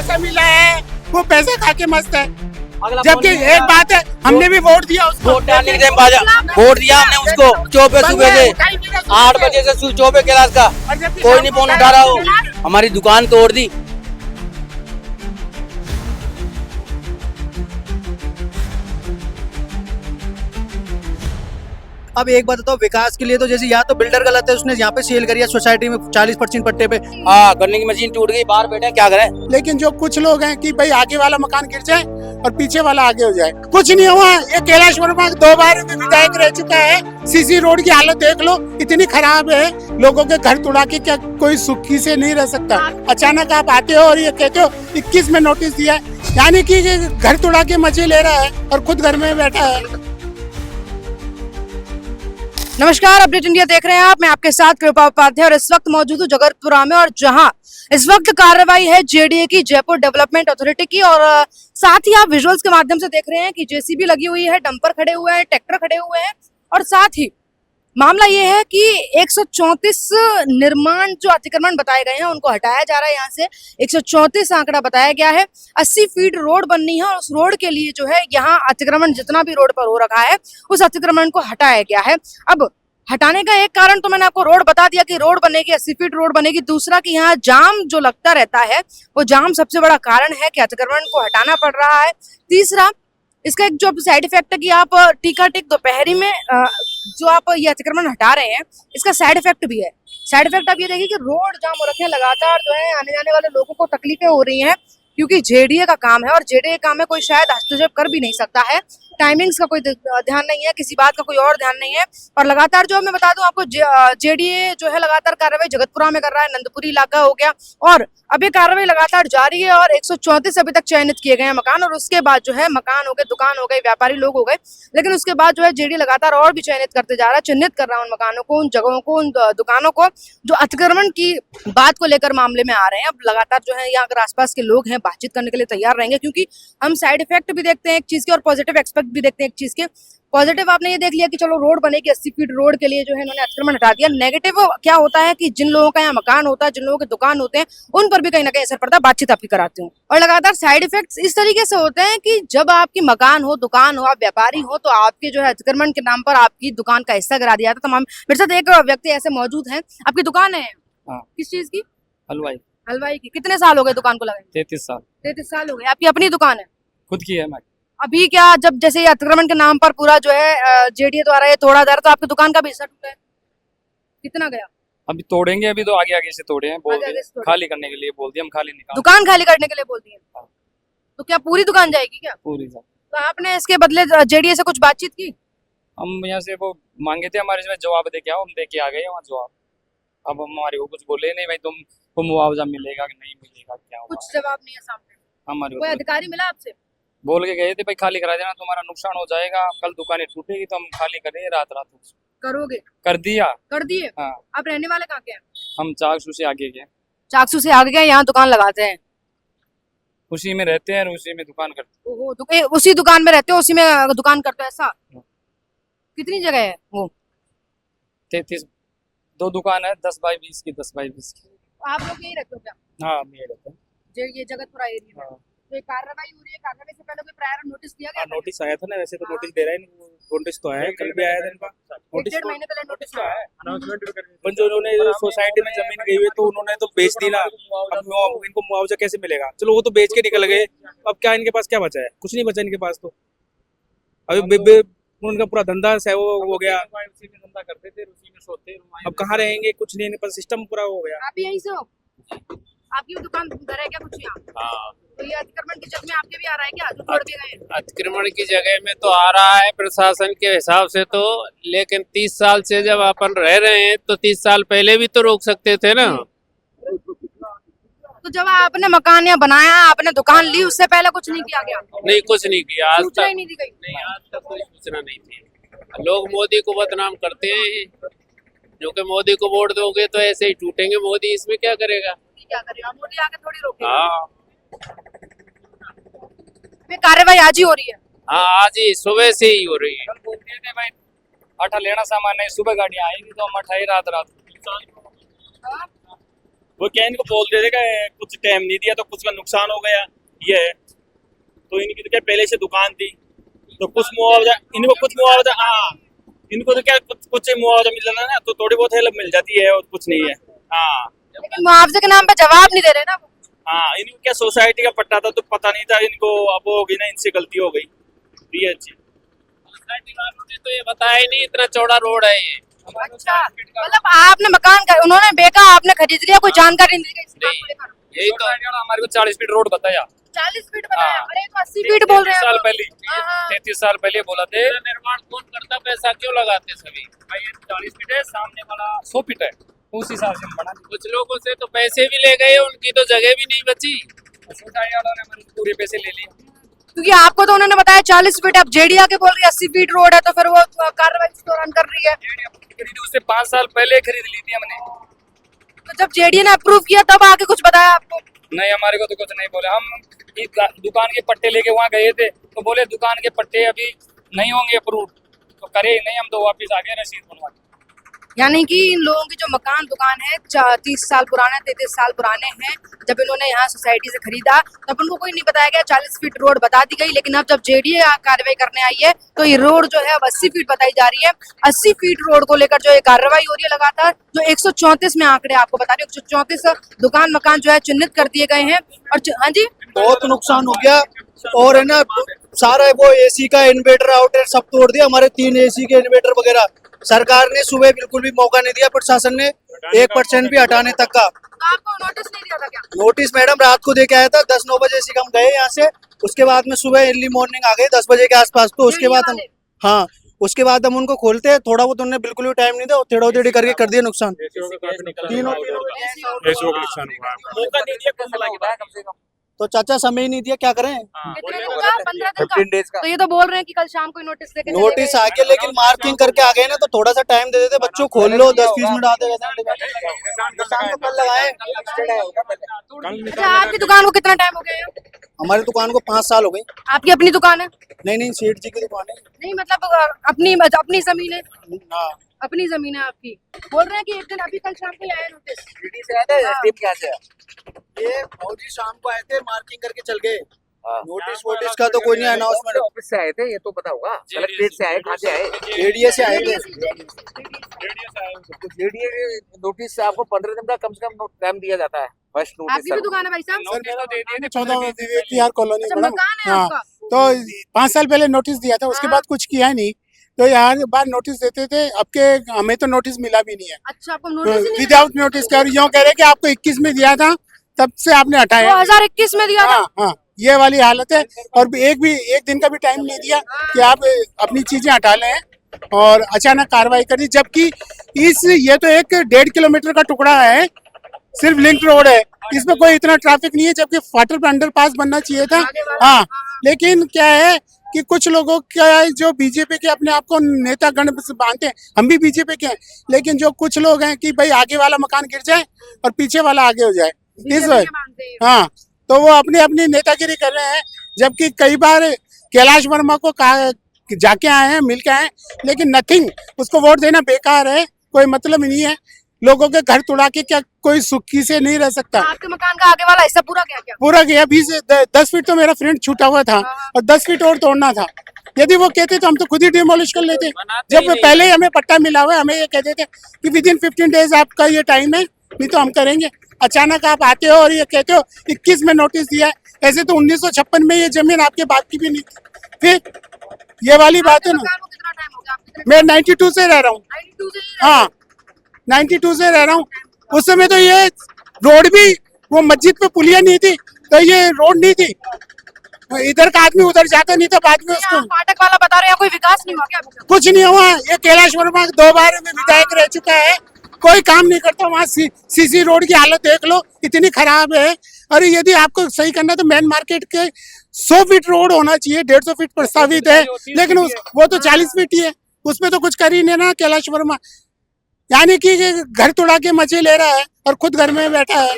पैसा मिला है वो पैसे खा के मस्त है। जबकि एक बात है, हमने भी वोट दिया उसको, वोट डालने के टाइम वोट दिया हमने उसको चौबे सुबह से 8 बजे से चौबे क्लास का कोई नहीं फोन उठा रहा हो, हमारी दुकान तोड़ दी। अब एक बात बताओ, विकास के लिए तो जैसे यहाँ तो बिल्डर गलत है, उसने यहाँ पे सेल करी है सोसाइटी में 40% पट्टे पे। हाँ, करने की मशीन टूट गई, बाहर बैठे क्या करें। लेकिन जो कुछ लोग हैं कि भाई आगे वाला मकान गिर जाए और पीछे वाला आगे हो जाए, कुछ नहीं हुआ। ये कैलाश वर्मा 2 बार विधायक रह चुका है। सीसी रोड की हालत देख लो, इतनी खराब है। लोगों के घर तुड़ा के क्या कोई सुखी से नहीं रह सकता। अचानक आप आते हो और ये कहते हो 21 में नोटिस दिया है, यानी कि घर तुड़ा के मजे ले रहा है और खुद घर में बैठा है। नमस्कार, अपडेट इंडिया देख रहे हैं आप। मैं आपके साथ कृपा उपाध्याय और इस वक्त मौजूद हूँ जगतपुरा में, और जहां इस वक्त कार्रवाई है जेडीए की, जयपुर डेवलपमेंट अथॉरिटी की। और साथ ही आप विजुअल्स के माध्यम से देख रहे हैं कि जेसीबी लगी हुई है, डंपर खड़े हुए हैं, ट्रैक्टर खड़े हुए हैं। और साथ ही मामला ये है कि 134 निर्माण जो अतिक्रमण बताए गए हैं उनको हटाया जा रहा है। यहाँ से 134 आंकड़ा बताया गया है। 80 फीट रोड बननी है और उस रोड के लिए जो है यहाँ अतिक्रमण जितना भी रोड पर हो रखा है उस अतिक्रमण को हटाया गया है। अब हटाने का एक कारण तो मैंने आपको रोड बता दिया कि रोड बनेगी, 80 फीट रोड बनेगी। दूसरा कि यहाँ जाम जो लगता रहता है वो जाम सबसे बड़ा कारण है कि अतिक्रमण को हटाना पड़ रहा है। तीसरा, इसका एक जो साइड इफेक्ट है कि आप टीका टिक दोपहरी में जो आप ये अतिक्रमण हटा रहे हैं, इसका साइड इफेक्ट भी है। साइड इफेक्ट आप ये देखिए कि रोड जाम हो रखे हैं, लगातार जो है आने जाने वाले लोगों को तकलीफें हो रही हैं, क्योंकि जेडीए का काम है और जेडीए काम में कोई शायद हस्तक्षेप कर भी नहीं सकता है। टाइमिंग्स का कोई ध्यान नहीं है, किसी बात का कोई और ध्यान नहीं है। और लगातार जो मैं बता दूं आपको, जेडीए जो है लगातार कार्रवाई जगतपुरा में कर रहा है, नंदपुरी इलाका हो गया, और अभी कार्रवाई लगातार जारी है। और 134 अभी तक चयनित किए गए हैं मकान, और उसके बाद जो है मकान हो गए, दुकान हो गए, व्यापारी लोग हो गए। लेकिन उसके बाद जो है जेडीए लगातार और भी चयनित करते जा रहा है, चिन्हित कर रहा है उन मकानों को, उन जगहों को, उन दुकानों को जो अतिक्रमण की बात को लेकर मामले में आ रहे हैं। अब लगातार जो है यहाँ अगर आसपास के लोग हैं बातचीत करने के लिए तैयार रहेंगे, क्योंकि हम साइड इफेक्ट भी देखते हैं एक चीज के और पॉजिटिव एक्सपेक्ट भी देखते हैं एक चीज के। पॉजिटिव आपने ये देख लिया कि चलो रोड बनेगी, 80 फीट रोड के लिए जो है इन्होंने अतिक्रमण हटा दिया। नेगेटिव क्या होता है कि जिन लोगों का यहाँ मकान होता है, जिन लोगों के दुकान होते हैं, उन पर भी कहीं ना कहीं असर पड़ता है। बातचीत आपकी कराती हूँ। और लगातार साइड इफेक्ट्स इस तरीके से होते हैं कि जब आपकी मकान हो, दुकान हो, आप व्यापारी हो, तो आपके जो है अतिक्रमण के नाम पर आपकी दुकान का हिस्सा गिरा दिया जाता है। तमाम मेरे साथ एक व्यक्ति ऐसे मौजूद है। आपकी दुकान है? किस चीज की? हलवाई। हलवाई की। कितने साल हो गए दुकान को लगाए? 33 साल। 33 साल हो गए। आपकी अपनी दुकान है? खुद की है हमारी। अभी क्या जब जैसे ये अतिक्रमण के नाम पर पूरा जो है जेडीए द्वारा ये तोड़ा जा रहा, तो आपकी दुकान का भी हिस्सा टूटा है? कितना गया? अभी तोड़ेंगे, अभी तो आगे आगे से तोड़े हैं, बोल आगे आगे से दिए तोड़े। खाली करने के लिए बोल दिया, हम खाली निकाल दुकान खाली करने के लिए बोल दिए? हाँ। तो क्या पूरी दुकान जाएगी क्या? पूरी सब। तो आपने इसके बदले जेडीए से कुछ बातचीत की? हम यहाँ से वो मांगे थे, हमारे इसमें जवाब दे के आओ, हम दे के आ गए वहाँ जवाब। अब हम हमारे को कुछ बोले नहीं भाई, तुमको मुआवजा मिलेगा कि नहीं मिलेगा, क्या होगा। कुछ जवाब नहीं है सामने? हमारे कोई अधिकारी मिला आपसे? बोल के गए थे भाई खाली करा देना, तुम्हारा नुकसान हो जाएगा, कल दुकानें टूटेगी तो हम खाली करेंगे रात रात। करोगे? कर दिया। कर दिए? हाँ। आप रहने वाले कहाँ के हैं? हम चाकसू से आगे गए, चाकसू से आगे गए, यहाँ दुकान लगाते हैं? उसी में रहते हैं और उसी में दुकान करते हैं। ओहो, उसी दुकान में रहते हो, उसी में दुकान करते हो, ऐसा? कितनी जगह है वो? 33 2 दुकान है, 10 बाई 20 की, 10 बाई 20 की। आप लोग यही रखते हो क्या? हाँ, हम ये रहते हैं। ये जगतपुरा एरिया में? हाँ। तो ये कार्रवाई हो रही है, कार्रवाई से पहले कोई प्रायर नोटिस दिया गया? नोटिस आया था ना, वैसे तो नोटिस दे रहा है, नोटिस तो आया है, कल भी आया था इनका नोटिस। 1.5 महीने पहले नोटिस आया है। पर जो उन्होंने सोसाइटी में जमीन गई हुई तो उन्होंने तो बेच दी ना, अब इनको मुआवजा कैसे मिलेगा? चलो वो तो बेच के निकल गए, अब क्या इनके पास क्या बचा है? कुछ नहीं बचा इनके पास तो। अभी उनका पूरा धंधा वो हो गया, उसी में धंधा करते थे, उसी में सोते। अब कहाँ रहेंगे? कुछ नहीं, इनके पास सिस्टम पूरा हो गया। आप यहीं से हो? आपकी भी दुकान उधर है क्या कुछ यहाँ? हाँ, तो ये अतिक्रमण की जगह में आपके भी आ रहा है क्या, जो छोड़ के गए हैं? अतिक्रमण की जगह में तो आ रहा है प्रशासन के हिसाब से तो, लेकिन 30 साल से जब अपन रह रहे हैं तो 30 साल पहले भी तो रोक सकते थे ना। तो जब आपने मकान यहाँ बनाया, आपने दुकान ली, उससे पहले कुछ नहीं किया गया? नहीं, कुछ नहीं किया आज सूचना ही तक। नहीं दी गई? नहीं, आज तक कोई सूचना नहीं थी। लोग मोदी को बदनाम करते हैं, जो कि मोदी को वोट दोगे तो ऐसे ही टूटेंगे मोदी, इसमें क्या करेगा। क्या करेगा मोदी, आके थोड़ी रोकेगा। हाँ ये कार्रवाई आज ही हो रही है? हाँ, आज ही सुबह से ही हो रही है। कल बोलते थे भाई अठा लेना सामान नहीं, सुबह गाड़ियाँ आएगी तो हम अठाई रात रात। हाँ? वो क्या इनको बोल दे देगा कुछ टाइम नहीं दिया तो कुछ का नुकसान हो गया, ये है। तो इनकी तो क्या पहले से दुकान थी तो कुछ मुआवजा, इनको कुछ मुआवजा, हाँ इनको तो क्या कुछ मुआवजा मिल जाना ना, तो थोड़ी बहुत हेल्प मिल जाती है और कुछ नहीं है। हाँ लेकिन मुआवजे के नाम पे जवाब नहीं दे रहे ना वो। हाँ, इनको क्या सोसाइटी का पट्टा था तो पता नहीं था इनको, अब हो गई ना, इनसे गलती हो गई। ये अच्छी सोसाइटी वालों ने तो ये बताया ही नहीं, इतना चौड़ा रोड है ये। अच्छा, मतलब आपने मकान का उन्होंने बेचा, आपने खरीद लिया, कोई जानकारी नहीं दी गई इस बात को लेकर? यही तो हमारे को 40 फीट रोड बताया 40 फीट बताया, हाँ। अरे तो 80 फीट बोल रहे 33 हैं साल आप। पहले हाँ, हाँ। 33 साल पहले बोला थे। निर्माण कौन करता, पैसा क्यों लगाते सभी? भाई ये 40 फीट है, सामने वाला 100 फीट है, उस हिसाब से हम बना दिए। कुछ लोगों से तो पैसे भी ले गए, उनकी तो जगह भी नहीं बची। सोसाइटी वालों ने हमारे पूरे पैसे ले लिए। क्योंकि आपको तो उन्होंने बताया 40 फीट, अब जेडीआ के बोल रही है 80 फीट रोड है, तो फिर वो कार्रवाई इस दौरान कर रही है। खरीदी उससे 5 साल पहले खरीद ली थी हमने। तो जब जेडीए ने अप्रूव किया तब आके कुछ बताया आपको? नहीं, हमारे को तो कुछ नहीं बोले। हम एक दुकान के पट्टे लेके वहाँ गए थे तो बोले दुकान के पट्टे अभी नहीं होंगे अप्रूव, तो करे नहीं, हम तो वापिस आ गए रसीद बनवा के। यानी कि इन लोगों की जो मकान दुकान है 30 साल पुराने, 33 साल पुराने हैं, जब इन्होंने यहाँ सोसाइटी से खरीदा तब उनको कोई नहीं बताया गया, 40 फीट रोड बता दी गई। लेकिन अब जब जेडीए कार्रवाई करने आई है तो ये रोड जो है अब 80 फीट बताई जा रही है। 80 फीट रोड को लेकर जो ये कार्रवाई हो रही है लगातार, जो 134 में आंकड़े आपको बता रही हूँ, 134 दुकान मकान जो है चिन्हित कर दिए गए हैं। और हाँ जी, बहुत नुकसान हो गया। और है ना, सारा वो एसी का इन्वर्टर आउटर सब तोड़ दिया, हमारे 3 एसी के इन्वर्टर वगैरह। सरकार ने सुबह बिल्कुल भी मौका नहीं दिया, प्रशासन ने 1% भी हटाने तक का। तो आपको नोटिस नहीं दिया था क्या? नोटिस मैडम रात को दे के आया था, 10-9 बजे से हम गए यहाँ से। उसके बाद में सुबह अर्ली मॉर्निंग आ गए 10 बजे के आसपास। तो उसके बाद हम, हाँ उसके बाद हम उनको खोलते हैं, थोड़ा बहुत उन्होंने बिल्कुल भी टाइम नहीं दिया, टेढ़ा टेढ़ी करके कर दिया नुकसान। तीनों तो चाचा समय ही नहीं दिया, क्या करें। कितने दिन का? 15 दिन का। तो ये तो बोल रहे हैं कि कल शाम को नोटिस देके नोटिस आ गया, लेकिन मार्किंग करके आ गए ना, तो थोड़ा सा टाइम दे देते, बच्चों खोल लो, 10-20 मिनट आते रहते। कल लगाए। अच्छा, आपकी दुकान को कितना टाइम हो गया है? हमारी दुकान को 5 साल हो गए। आपकी अपनी दुकान है? नहीं, सेठ जी की दुकान है। नहीं मतलब अपनी जमीन है? हाँ, अपनी जमीन है आपकी। बोल रहे हैं कि एक दिन अभी कल शाम को ही आया नोटिस। ये फौजी शाम को आए थे, मार्किंग करके चल गए। नोटिस वोटिस का तो कोई नहीं अनाउंसमेंट। ऑफिस से आए थे, ये तो पता होगा। कलेक्ट्रेट से आए, कहाँ से आए? जेडीए से आए थे। जेडीए नोटिस से आपको 15 दिन का कम से कम टाइम दिया जाता है। फर्स्ट नोटिस आपकी भी दुकान है भाई साहब? नोटिस तो दे दिए थे 14 TR कॉलोनी अच्छा, मैडम। मकान है हाँ, आपका? तो 5 साल पहले नोटिस दिया था, उसके हाँ। बाद कुछ किया नहीं। तो यार बार नोटिस देते थे, अब के हमें तो नोटिस मिला भी नहीं है। अच्छा, आपको नोटिस ही नहीं विदाउट नोटिस के, और यूँ कह रहे कि आपको 21 में दिया था, तब से आपने हटाया। 2021 में दिया था? हाँ हाँ, ये वाली हालत है। और एक दिन का भी टाइम नहीं दिया कि आप अपनी चीजें हटा लें, और अचानक कार्रवाई कर दी। जबकि ये तो एक 1.5 किलोमीटर का टुकड़ा है, सिर्फ लिंक रोड है, इसमें कोई इतना ट्रैफिक नहीं है, जबकि फाटक पर अंडरपास बनना चाहिए था। हाँ, लेकिन क्या है कि कुछ लोगों का जो बीजेपी के अपने आप को नेता गण मानते हैं, हम भी बीजेपी के हैं, लेकिन जो कुछ लोग हैं कि भाई आगे वाला मकान गिर जाए और पीछे वाला आगे हो जाए, इस वजह, हाँ, तो वो अपनी अपनी नेतागिरी कर रहे हैं। जबकि कई बार कैलाश वर्मा को जाके आए हैं, मिल के आए हैं, लेकिन नथिंग, उसको वोट देना बेकार है, कोई मतलब नहीं है। लोगों के घर तोड़ा के क्या कोई सुखी से नहीं रह सकता। आपके मकान का आगे वाला हिस्सा पूरा गया क्या? पूरा गया। 10 फीट तो मेरा फ्रंट छूटा हुआ था, और 10 फीट और तोड़ना था। यदि वो कहते तो हम तो खुद ही डिमोलिश कर लेते। जब पहले ही हमें पट्टा मिला हुआ है, हमें ये कहते थे कि विदिन 15 डेज आपका ये टाइम है, नहीं तो हम करेंगे। अचानक आप आते हो और ये कहते हो 21 में नोटिस दिया है। ऐसे तो 1956 में ये जमीन आपके बाप की भी नहीं थी। फिर ये वाली बात है ना। मकान को कितना टाइम हो गया? आप कितने- मैं 92 से रह रहा हूँ। 92 से ही रह रहे हाँ, 92 से रह रहा हूँ। उस समय तो ये रोड भी, वो मस्जिद पे पुलिया नहीं थी, तो ये रोड नहीं थी, इधर का आदमी उधर जाता नहीं था। बाद में हैं? उसको आप फाटक वाला बता रहे हैं, कोई विकास नहीं हुआ क्या अभी तक? कुछ नहीं हुआ। ये कैलाश वर्मा 2 बार विधायक रह चुका है, कोई काम नहीं करता। वहाँ सीसी रोड की हालत देख लो, इतनी खराब है। अरे यदि आपको सही करना तो मेन मार्केट के 100 फीट रोड होना चाहिए, 150 फीट प्रस्तावित है, लेकिन वो तो 40 फीट ही है। उसमें तो कुछ कर ही नहीं ना कैलाश वर्मा। यानी कि घर तोड़ा के मजे ले रहा है और खुद घर में बैठा है।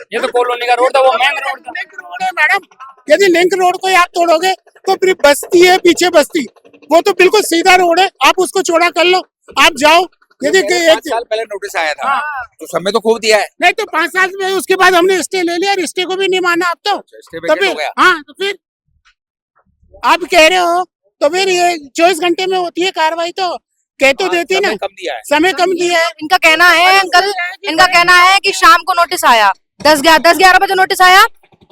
ये तो कॉलोनी का रोड था, वो मेन रोड था। लिंक रोड है मैडम। यदि लिंक रोड को आप तोड़ोगे तो फिर बस्ती है, पीछे बस्ती, वो तो बिल्कुल सीधा रोड है। आप उसको चौड़ा कर लो, आप जाओ, यदि कि 5 साल पहले नोटिस आया था तो समय तो खूब दिया है। नहीं तो 5 साल में उसके बाद हमने स्टे ले लिया और स्टे को भी नहीं माना अब तो स्टे तो वेकेट हो फिर गया। हाँ तो फिर आप कह रहे हो तो फिर ये 24 घंटे में होती है कार्रवाई तो कह तो हाँ, देती है ना समय कम दिया है। समय कम दिया है। इनका कहना है अंकल, इनका कहना है कि शाम को नोटिस आया 10-11 बजे नोटिस आया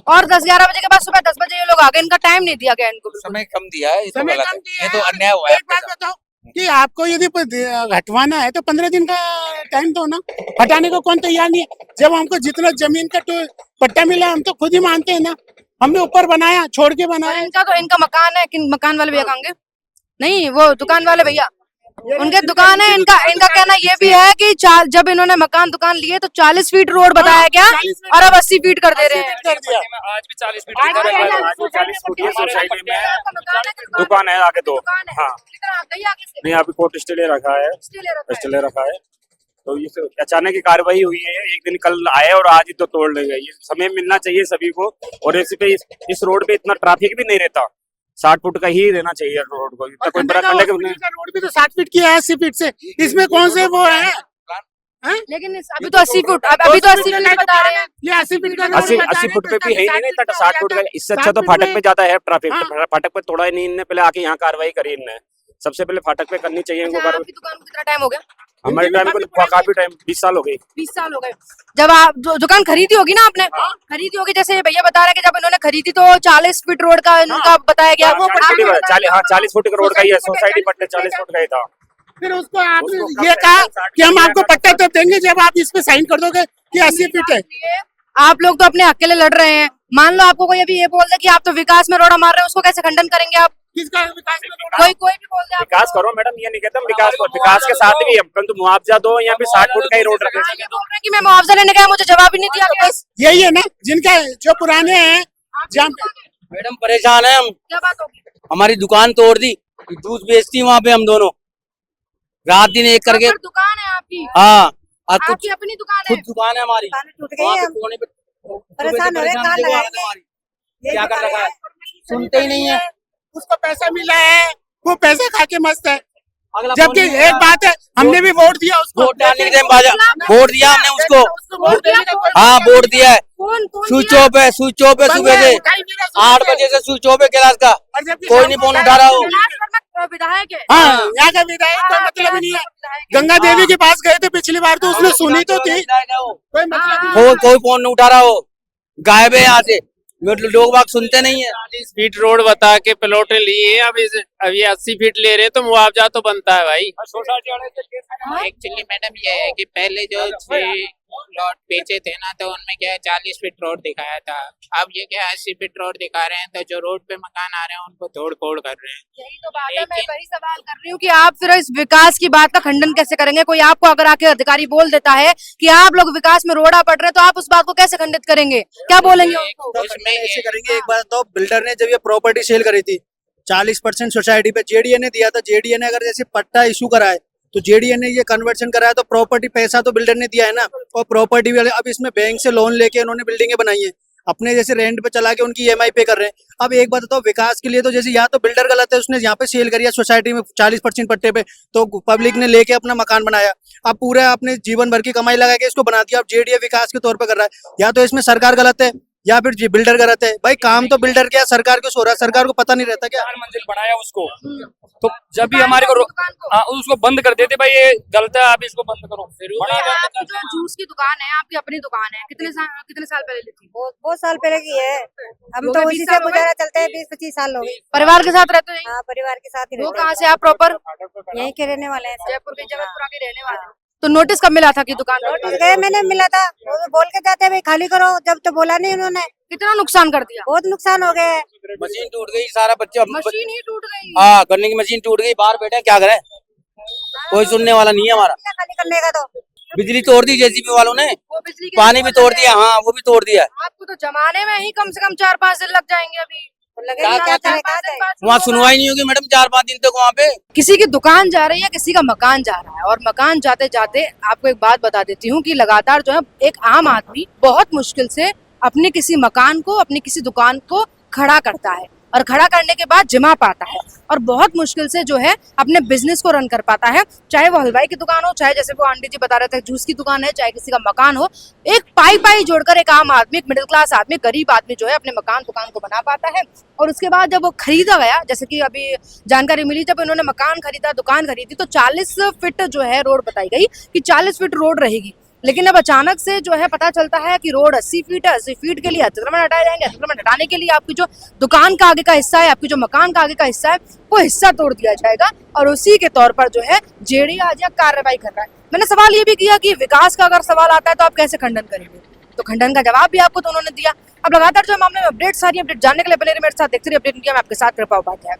और 10-11 बजे के बाद सुबह 10 बजे ये लोग आ गए। इनका टाइम नहीं दिया गया इनको बिल्कुल। समय कम दिया है, ये तो समय गलत कम है। दिया ये तो है। अन्याय हुआ है एक बात बताओ कि आपको यदि हटवाना है तो 15 दिन का टाइम दो ना। हटाने को कौन तैयार नहीं है। जब हमको जितना जमीन का पट्टा मिला हम तो खुद ही मानते हैं ना। हमने ऊपर बनाया, छोड़ के और बनाया। इनका तो इनका मकान है, किन मकान वाले भैया कहेंगे नहीं, वो दुकान वाले भैया उनके दुकान है। इनका कहना ये भी है कि जब इन्होंने मकान दुकान लिए तो 40 फीट रोड बताया गया 40 फीट और अब 80 फीट कर दे रहे हैं। कर दिया। आज भी 40 फीट आज भी 40 फुट की सोसाइटी में आपका मकान है कि दुकान है आगे दो। दुकान है? हाँ। कितना गई आगे से? नहीं, अभी कोर्ट स्टे ले रखा है, स्टे ले रखा है। स्टे ले रखा है। तो ये तो अचानक की कार्रवाई हुई है। एक दिन कल आए और आज ही तो तोड़ ले गए। ये समय मिलना चाहिए सभी को। और ऐसे पे इस रोड पे इतना ट्रैफिक भी नहीं रहता। 60 फुट का ही रहना चाहिए रोड को। इतना कोई बड़ा कंडे का रोड भी तो 60 फीट की है, 80 फीट से। इसमें कौन से वो है लेकिन अभी तो 80 फुट अभी तो 80 फीट बता रहे हैं। ये 80 फीट का रोड 80 बता 80 रहे फुट हैं, पे भी है ही नहीं, तो 60 फुट का। इससे अच्छा तो 60 फाटक में- पे ज्यादा है ट्रैफिक। हाँ। फाटक पे थोड़ा ही नहीं, इनने पहले आके यहाँ कार्रवाई करी इनने। सबसे पहले फाटक पे करनी चाहिए इनको अच्छा, कार्रवाई। आपकी दुकान को कितना टाइम हो गया? हमारे टाइम को काफी टाइम 20 साल हो गई। 20 साल हो गए। जब आप दुकान खरीदी होगी ना आपने, खरीदी होगी, जैसे ये भैया बता रहे हैं कि जब इन्होंने खरीदी तो 40 फीट रोड का इनका बताया गया। हाँ, 40 फुट का रोड का ही है। सोसाइटी पट्टे 40 फुट का ही था। फिर उसको आपने उसको ये कब कहा से कि हम आपको पट्टा तब देंगे जब आप इस पे साइन कर दोगे कि 80 फीट है। आप लोग तो अपने हक के लिए लड़ रहे हैं। मान लो आपको कोई अभी ये बोल दे कि आप तो विकास में रोड़ा मार रहे हैं, उसको कैसे खंडन करेंगे आप? किसका विकास में रोड कोई भी बोल दे आपको। विकास करो मैडम, ये नहीं कहता हम विकास को। विकास के साथ भी हम परंतु मुआवजा दो। यहाँ पे 60 फुट का ही रोड रखे। हाँ, ये बोल रहे हैं कि मैं मुआवजा लेने गया, मुझे जवाब ही नहीं दिया गया। बस यही है ना जिनका जो पुराने हैं जहाँ मैडम परेशान है हम। क्या बात होगी? हमारी दुकान तोड़ दी, जूस बेचती वहाँ पे हम दोनों रात दिन एक करके। पर दुकान है आपकी, हाँ, और कुछ आपकी अपनी दुकान है। खुद दुकान है हमारी। टूट वहाँ गई पे हम कोने पे परेशान हो रहे हैं, कहाँ देखो लगाएंगे? हमारी यही क्या कर बता रखा रहे है, हैं। सुनते ही नहीं है। उसको पैसा मिला है वो पैसा खा के मस्त है। अगला जबकि फोन नहीं एक बात है हमने भी वोट दिया उसको। वोट डालने के टाइम बाजा वोट दिया हमने उसको। वोट देने का कोई हाँ वोट दिया है। कौन स्विच ऑफ है, स्विच ऑफ है सुबह से 8 बजे से स्विच ऑफ है क्लास का। कोई नहीं फोन उठा रहा हो। विधायक है। हाँ यहाँ का विधायक कोई मतलब ही नहीं है। गंगा देवी के पास गए थे पिछली बार तो उसने सुनी तो थी, कोई मतलब ही नहीं। कोई फोन नहीं उठा रहा हो, गायब है यहाँ से। लोग बाग सुनते नहीं है। 40 फीट रोड बता के प्लॉट लिए, अभी 80 फीट ले रहे तो मुआवजा तो बनता है भाई। सोसाइटी वाले से केस है। एक्चुअली मैडम ये है कि पहले जो 6 प्लॉट बेचे थे ना तो उनमें क्या है 40 फीट रोड दिखाया था। अब ये क्या 80 फीट रोड दिखा रहे हैं, तो जो रोड पे मकान आ रहे हैं उनको तोड़ फोड़ कर रहे हैं। यही तो बात है, मैं वही सवाल कर रही हूँ कि आप फिर इस विकास की बात का खंडन कैसे करेंगे? कोई आपको अगर आके अधिकारी बोल देता है कि आप लोग विकास में रोड़ा पड़ रहे हैं तो आप उस बात को कैसे खंडित करेंगे? क्या बोलेंगे उनको? उसमें ऐसे करेंगे। एक बात तो बिल्डर ने जब ये प्रॉपर्टी सेल करी थी 40% सोसाइटी पे जेडीए ने दिया था। जेडीए ने अगर जैसे पट्टा इशू करा है तो जेडीए ने ये कन्वर्शन कराया तो प्रॉपर्टी पैसा तो बिल्डर ने दिया है ना। और प्रॉपर्टी वाले अब इसमें बैंक से लोन लेके उन्होंने बिल्डिंगें बनाई है, अपने जैसे रेंट पे चला के उनकी ईएमआई पे कर रहे हैं। अब एक बात बताओ, विकास के लिए तो जैसे या तो बिल्डर गलत है, उसने यहाँ पे सेल करी है सोसाइटी में 40% पट्टे पे, तो पब्लिक ने लेके अपना मकान बनाया। अब पूरा अपने जीवन भर की कमाई लगा के इसको बना दिया। अब जेडीए विकास के तौर पे कर रहा है। या तो इसमें सरकार गलत है या फिर बिल्डर गलत है। भाई काम तो बिल्डर क्या सरकार को हो रहा है, सरकार को पता नहीं रहता क्या? 4 मंजिल बनाया उसको, तो जब भी हमारे को हाँ उसको बंद कर देते भाई ये गलत है, आप इसको बंद करो। बना दो। आपकी जो जूस की दुकान है, आपकी अपनी दुकान है, कितने साल पहले ली थी? बहुत साल पहले की है। हम हो तो गए उसी 20 से साल हो गए? गुजारा चलते हैं, 20-25 साल हो गए। परिवार के साथ रहते हैं? हाँ, परिवार के साथ ही वो रहते कहाँ से आप प्रॉपर? हैं। यहीं के रहने वाले हैं सब। जयपुर के जगतपुरा के रहने वाले हैं। तो नोटिस कब मिला था कि दुकान नोटिस गए मैंने मिला था, वो तो बोल के जाते हैं भाई खाली करो, जब तो बोला नहीं उन्होंने। कितना नुकसान कर दिया? बहुत नुकसान हो गया है। मशीन टूट गई, सारा बच्चा मशीन ही टूट गई। हाँ करने की मशीन टूट गई, बाहर बैठे हैं, क्या करें? कोई सुनने वाला नहीं है हमारा। खाली करने का तो बिजली तोड़ दी जेसीबी वालों ने, वो बिजली के पानी भी तोड़ दिया। हाँ वो भी तोड़ दिया। आपको तो जमाने में ही कम से कम 4-5 दिन लग जाएंगे अभी। तो लगेगा क्या करे, कहाँ जाए? वहाँ सुनवाई नहीं होगी मैडम 4-5 दिन तक वहाँ पे। किसी की दुकान जा रही है, किसी का मकान जा रहा है, और मकान जाते जाते आपको एक बात बता देती हूँ कि लगातार जो है एक आम आदमी बहुत मुश्किल से अपने किसी मकान को, अपनी किसी दुकान को खड़ा करता है। और खड़ा करने के बाद जमा पाता है और बहुत मुश्किल से जो है अपने बिजनेस को रन कर पाता है, चाहे वो हलवाई की दुकान हो, चाहे जैसे वो आंटी जी बता रहे थे जूस की दुकान है, चाहे किसी का मकान हो। एक पाई पाई जोड़कर एक आम आदमी, एक मिडिल क्लास आदमी, गरीब आदमी जो है अपने मकान दुकान को बना पाता है। और उसके बाद जब वो खरीदा गया, जैसे कि अभी जानकारी मिली, जब इन्होंने मकान खरीदा, दुकान खरीदी, तो 40 फीट जो है रोड बताई गई कि 40 फीट रोड रहेगी। लेकिन अब अचानक से जो है पता चलता है कि रोड 80 फीट है, 80 फीट के लिए अतिक्रमण हटाए जाएंगे, अतिक्रमण हटाने के लिए आपकी जो दुकान का आगे का हिस्सा है, आपकी जो मकान का आगे का हिस्सा है, वो हिस्सा तोड़ दिया जाएगा। और उसी के तौर पर जो है जेडीए आज यह कार्रवाई कर रहा है। मैंने सवाल ये भी किया कि विकास का अगर सवाल आता है तो आप कैसे खंडन करेंगे, तो खंडन का जवाब भी आपको तो उन्होंने दिया। अब लगातार जो मामले में अपडेट, सारी अपडेट जानने के लिए बने रहिए मेरे साथ, देखते रहिए अपडेट इंडिया में आपके साथ कृपा उपाध्याय।